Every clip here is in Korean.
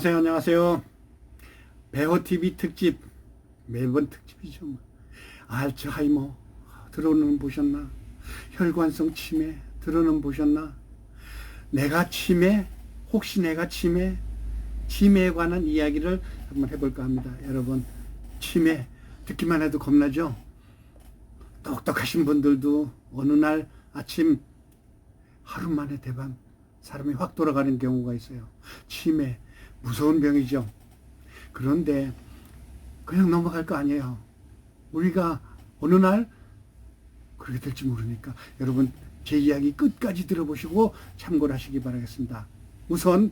안녕하세요. 배호TV 특집, 매번 특집이죠. 알츠하이머 들어는 보셨나? 혈관성 치매 들어는 보셨나? 내가 치매? 혹시 내가 치매? 치매에 관한 이야기를 한번 해볼까 합니다. 여러분, 치매 듣기만 해도 겁나죠? 똑똑하신 분들도 어느 날 아침 하루 만에 대반 사람이 확 돌아가는 경우가 있어요. 치매 무서운 병이죠. 그런데 그냥 넘어갈 거 아니에요. 우리가 어느 날 그렇게 될지 모르니까 여러분 제 이야기 끝까지 들어보시고 참고를 하시기 바라겠습니다. 우선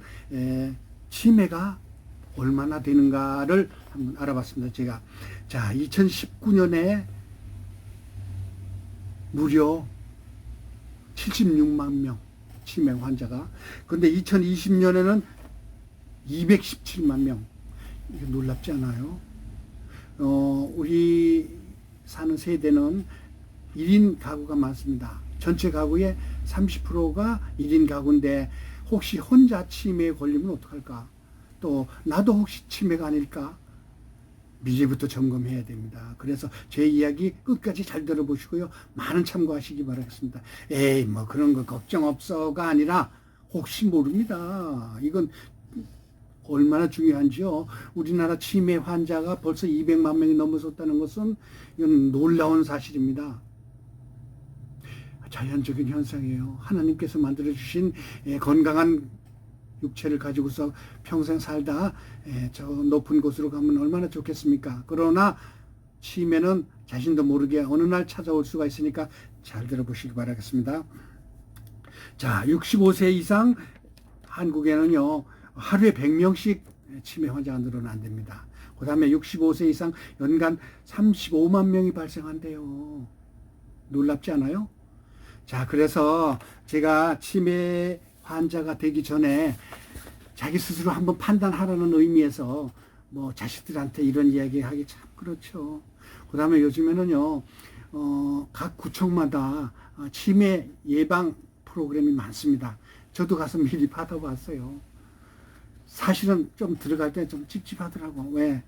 치매가 얼마나 되는가를 한번 알아봤습니다. 제가 자 2019년에 무려 76만 명 치매 환자가, 그런데 2020년에는 217만 명. 이게 놀랍지 않아요? 우리 사는 세대는 1인 가구가 많습니다. 전체 가구의 30%가 1인 가구인데 혹시 혼자 치매에 걸리면 어떡할까? 또 나도 혹시 치매가 아닐까? 미리부터 점검해야 됩니다. 그래서 제 이야기 끝까지 잘 들어보시고요. 많은 참고하시기 바라겠습니다. 에이 뭐 그런 거 걱정 없어가 아니라 혹시 모릅니다. 이건 얼마나 중요한지요. 우리나라 치매 환자가 벌써 200만 명이 넘어섰다는 것은 이건 놀라운 사실입니다. 자연적인 현상이에요. 하나님께서 만들어주신 건강한 육체를 가지고서 평생 살다 저 높은 곳으로 가면 얼마나 좋겠습니까? 그러나 치매는 자신도 모르게 어느 날 찾아올 수가 있으니까 잘 들어보시기 바라겠습니다. 자, 65세 이상 한국에는요 하루에 100명씩 치매 환자가 늘어난답니다. 그 다음에 65세 이상 연간 35만 명이 발생한대요. 놀랍지 않아요? 자, 그래서 제가 치매 환자가 되기 전에 자기 스스로 한번 판단하라는 의미에서 뭐 자식들한테 이런 이야기 하기 참 그렇죠. 그 다음에 요즘에는요 각 구청마다 치매 예방 프로그램이 많습니다. 저도 가서 미리 받아봤어요. 사실은 좀 들어갈 때 좀 찝찝하더라고. 왜?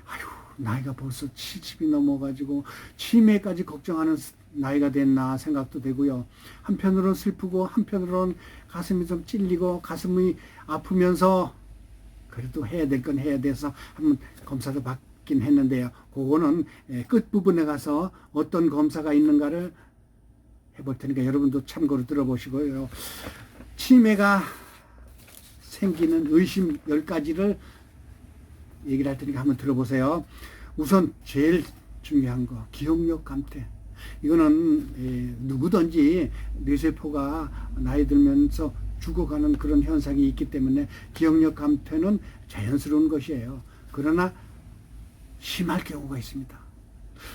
아휴, 나이가 벌써 70이 넘어가지고 치매까지 걱정하는 나이가 됐나 생각도 되고요. 한편으로는 슬프고 한편으로는 가슴이 좀 찔리고 가슴이 아프면서 그래도 해야 될 건 해야 돼서 한번 검사도 받긴 했는데요. 그거는 끝부분에 가서 어떤 검사가 있는가를 해볼 테니까 여러분도 참고로 들어보시고요. 치매가 생기는 의심 10가지를 얘기를 할 테니까 한번 들어보세요. 우선 제일 중요한 거, 기억력 감퇴. 이거는 누구든지 뇌세포가 나이 들면서 죽어가는 그런 현상이 있기 때문에 기억력 감퇴는 자연스러운 것이에요. 그러나 심할 경우가 있습니다.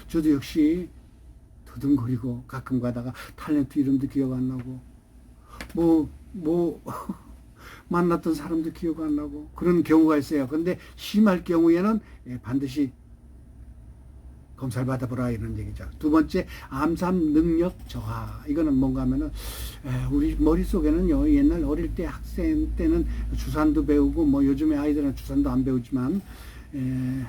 저도 역시 더듬거리고 가끔 가다가 탤런트 이름도 기억 안 나고 만났던 사람도 기억 안 나고 그런 경우가 있어요. 그런데 심할 경우에는 반드시 검사를 받아보라 이런 얘기죠. 두 번째, 암산 능력 저하. 이거는 뭔가 하면은 우리 머릿속에는요 옛날 어릴 때 학생 때는 주산도 배우고 뭐 요즘에 아이들은 주산도 안 배우지만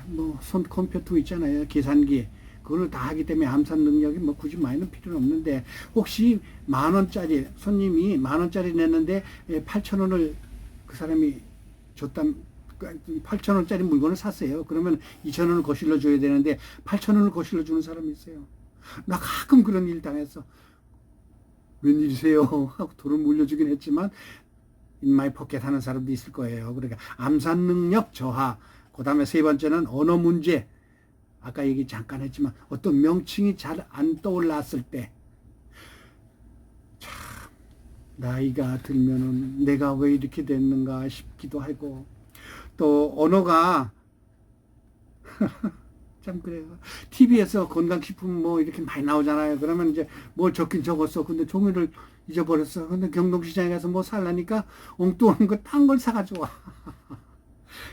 뭐 손 컴퓨터 있잖아요. 계산기. 그걸 다 하기 때문에 암산 능력이 뭐 굳이 많이는 필요는 없는데 혹시 10,000원짜리 손님이 10,000원짜리 냈는데 8,000원을 그 사람이 줬단 8,000원짜리 물건을 샀어요. 그러면 2,000원을 거실러 줘야 되는데 8,000원을 거실러 주는 사람이 있어요. 나 가끔 그런 일 당했어. 웬일이세요? 하고 돌을 물려주긴 했지만 인마이 포켓 하는 사람도 있을 거예요. 그러니까 암산 능력 저하. 그 다음에 세 번째는 언어 문제. 아까 얘기 잠깐 했지만 어떤 명칭이 잘 안 떠올랐을 때 참 나이가 들면은 내가 왜 이렇게 됐는가 싶기도 하고 또 언어가 참 그래요. TV에서 건강식품 뭐 이렇게 많이 나오잖아요. 그러면 이제 뭘 적긴 적었어. 근데 종이를 잊어버렸어. 근데 경동시장에 가서 뭐 살라니까 엉뚱한 거 딴 걸 사가지고 와.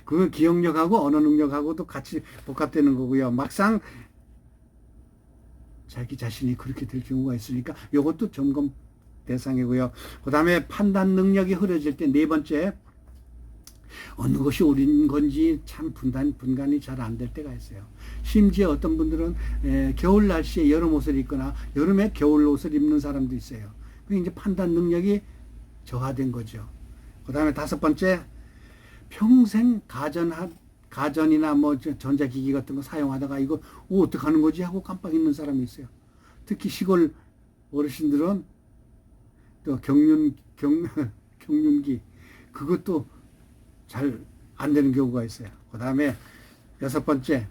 그건 기억력하고 언어 능력하고도 같이 복합되는 거고요. 막상 자기 자신이 그렇게 될 경우가 있으니까 이것도 점검 대상이고요. 그 다음에 판단 능력이 흐려질 때 네 번째, 어느 것이 옳은 건지 참 분간이 잘 안 될 때가 있어요. 심지어 어떤 분들은 겨울 날씨에 여름 옷을 입거나 여름에 겨울 옷을 입는 사람도 있어요. 그게 이제 판단 능력이 저하된 거죠. 그 다음에 다섯 번째, 평생 가전이나 뭐 전자기기 같은 거 사용하다가 이거 어떻게 하는 거지 하고 깜빡 잊는 사람이 있어요. 특히 시골 어르신들은 또 경륜기 그것도 잘 안 되는 경우가 있어요. 그 다음에 여섯 번째,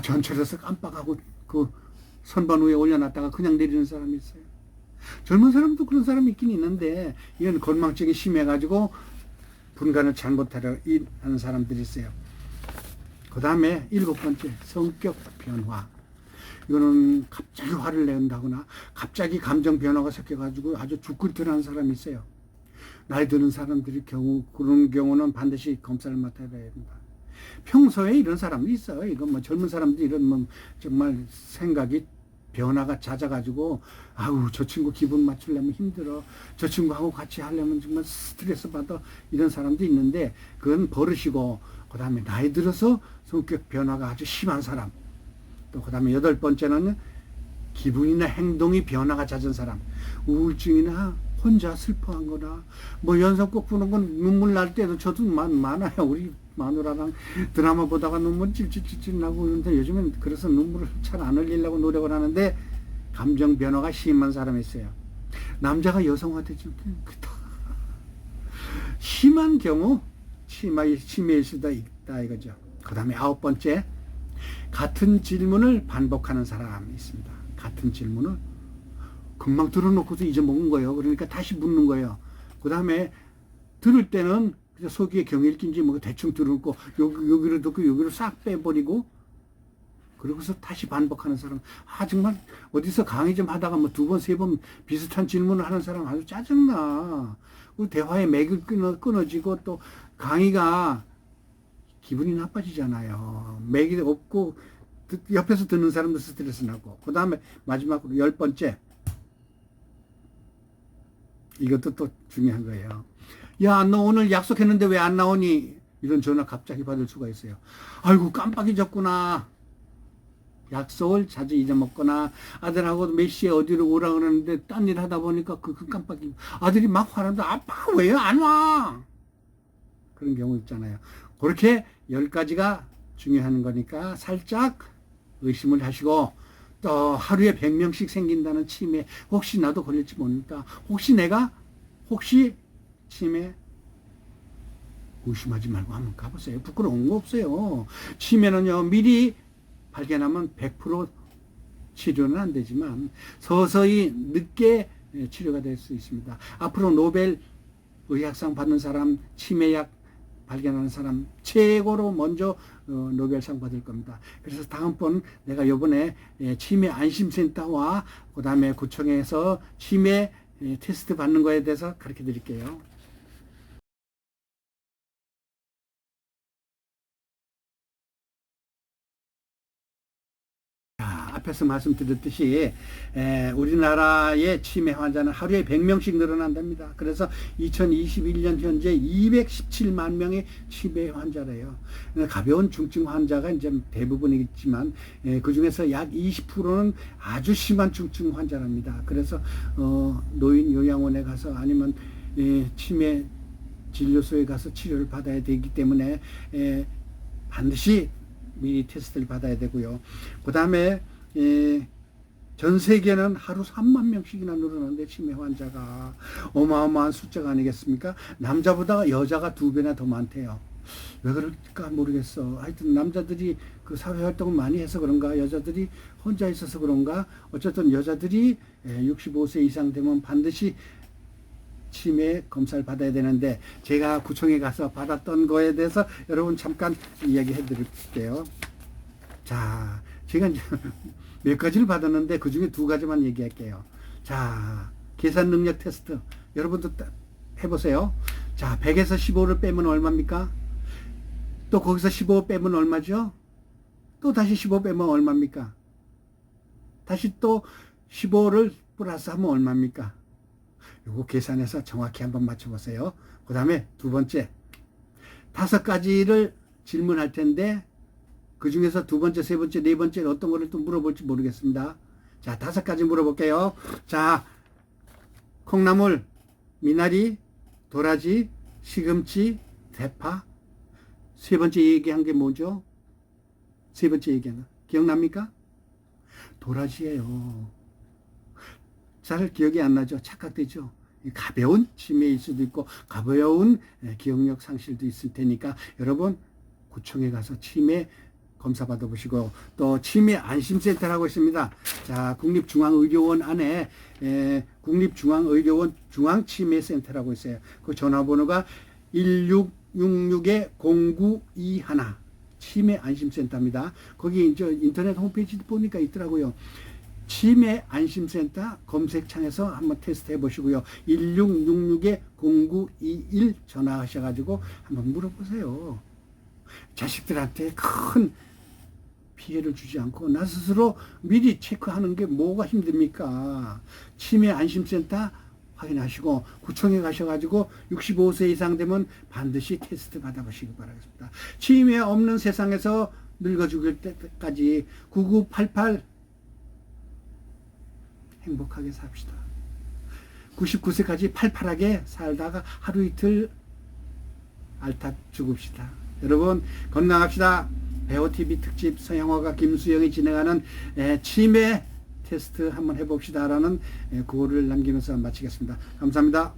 전철에서 깜빡하고 그 선반 위에 올려놨다가 그냥 내리는 사람이 있어요. 젊은 사람도 그런 사람이 있긴 있는데 이건 건망증이 심해가지고 분간을 잘못하려 하는 사람들이 있어요. 그 다음에 일곱 번째, 성격 변화. 이거는 갑자기 화를 낸다거나 갑자기 감정 변화가 섞여가지고 아주 죽글들하는 사람이 있어요. 나이 드는 사람들이 그런 경우는 반드시 검사를 맡아야 된다. 평소에 이런 사람도 있어요. 이건 뭐 젊은 사람들이 이런 뭐 정말 생각이 변화가 잦아가지고 저 친구 기분 맞추려면 힘들어. 저 친구하고 같이 하려면 정말 스트레스 받아. 이런 사람도 있는데 그건 버릇이고 그 다음에 나이 들어서 성격 변화가 아주 심한 사람. 또 그 다음에 여덟 번째는 기분이나 행동이 변화가 잦은 사람. 우울증이나 혼자 슬퍼한 거나 뭐 연속곡 부는 건 눈물 날 때도 저도 많아요. 우리 마누라랑 드라마 보다가 눈물 찔찔찔찔 나고 그러는데 요즘엔 그래서 눈물을 잘 안 흘리려고 노력을 하는데 감정 변화가 심한 사람이 있어요. 남자가 여성화되죠. 심한 경우 치매일 수도 있다 이거죠. 그 다음에 아홉 번째, 같은 질문을 반복하는 사람이 있습니다. 같은 질문을 금방 들어놓고서 잊어먹은 거예요. 그러니까 다시 묻는 거예요. 그 다음에 들을 때는 속에 경일기인지 뭐 대충 들었고 여기로 듣고 여기로 싹 빼버리고 그러고서 다시 반복하는 사람. 정말 어디서 강의 좀 하다가 뭐 두 번, 세 번 비슷한 질문을 하는 사람 아주 짜증나. 그 대화의 맥이 끊어지고 또 강의가 기분이 나빠지잖아요. 맥이 없고 옆에서 듣는 사람도 스트레스 나고. 그 다음에 마지막으로 열 번째. 이것도 또 중요한 거예요. 야, 너 오늘 약속했는데 왜 안 나오니? 이런 전화 갑자기 받을 수가 있어요. 아이고, 깜빡 잊었구나. 약속을 자주 잊어먹거나 아들하고 몇 시에 어디로 오라 그러는데 딴 일 하다 보니까 그 깜빡이 아들이 막 화난다. 아빠 왜 안 와? 그런 경우 있잖아요. 그렇게 10가지가 중요한 거니까 살짝 의심을 하시고 또 하루에 100명씩 생긴다는 치매 혹시 나도 걸릴지 모르니까 혹시 치매 의심하지 말고 한번 가보세요. 부끄러운 거 없어요. 치매는요 미리 발견하면 100% 치료는 안 되지만 서서히 늦게 치료가 될 수 있습니다. 앞으로 노벨 의학상 받는 사람, 치매약 발견하는 사람 최고로 먼저 노벨상 받을 겁니다. 그래서 다음번 내가 이번에 치매 안심센터와 그 다음에 구청에서 치매 테스트 받는 거에 대해서 가르쳐 드릴게요. 앞에서 말씀드렸듯이 우리나라의 치매 환자는 하루에 100명씩 늘어난답니다. 그래서 2021년 현재 217만 명의 치매 환자래요. 가벼운 중증 환자가 이제 대부분이겠지만 그 중에서 약 20%는 아주 심한 중증 환자랍니다. 그래서 노인 요양원에 가서 아니면 치매 진료소에 가서 치료를 받아야 되기 때문에 반드시 미리 테스트를 받아야 되고요. 그 다음에 전 세계는 하루 3만 명씩이나 늘어나는데 치매 환자가 어마어마한 숫자가 아니겠습니까? 남자보다 여자가 2배나 더 많대요. 왜 그럴까 모르겠어. 하여튼 남자들이 그 사회활동을 많이 해서 그런가, 여자들이 혼자 있어서 그런가, 어쨌든 여자들이 65세 이상 되면 반드시 치매 검사를 받아야 되는데, 제가 구청에 가서 받았던 거에 대해서 여러분 잠깐 이야기해 드릴게요. 자, 제가 이제 몇 가지를 받았는데 그 중에 2가지만 얘기할게요. 자, 계산 능력 테스트. 여러분도 해보세요. 자, 100에서 15를 빼면 얼마입니까? 또 거기서 15 빼면 얼마죠? 또 다시 15 빼면 얼마입니까? 다시 또 15를 플러스하면 얼마입니까? 요거 계산해서 정확히 한번 맞춰보세요. 그 다음에 2번째, 5가지를 질문할 텐데 그 중에서 2번째, 3번째, 4번째 어떤 거를 또 물어볼지 모르겠습니다. 자, 5가지 물어볼게요. 자, 콩나물, 미나리, 도라지, 시금치, 대파. 3번째 얘기한 게 뭐죠? 3번째 얘기한 거 기억납니까? 도라지예요. 잘 기억이 안 나죠? 착각되죠? 가벼운 치매일 수도 있고 가벼운 기억력 상실도 있을 테니까 여러분 구청에 가서 치매 검사 받아보시고, 또 치매 안심센터라고 있습니다. 자, 국립중앙의료원 안에 국립중앙의료원 중앙치매센터라고 있어요. 그 전화번호가 1666-0921 치매 안심센터입니다. 거기 이제 인터넷 홈페이지 보니까 있더라고요. 치매 안심센터 검색창에서 한번 테스트 해보시고요. 1666-0921 전화하셔가지고 한번 물어보세요. 자식들한테 큰 피해를 주지 않고 나 스스로 미리 체크하는 게 뭐가 힘듭니까? 치매 안심센터 확인하시고 구청에 가셔가지고 65세 이상 되면 반드시 테스트 받아보시기 바라겠습니다. 치매 없는 세상에서 늙어 죽을 때까지 9988 행복하게 삽시다. 99세까지 팔팔하게 살다가 하루 이틀 알타 죽읍시다. 여러분 건강합시다. 배우TV 특집 서양화가 김수영이 진행하는 치매 테스트 한번 해봅시다 라는 구호를 남기면서 마치겠습니다. 감사합니다.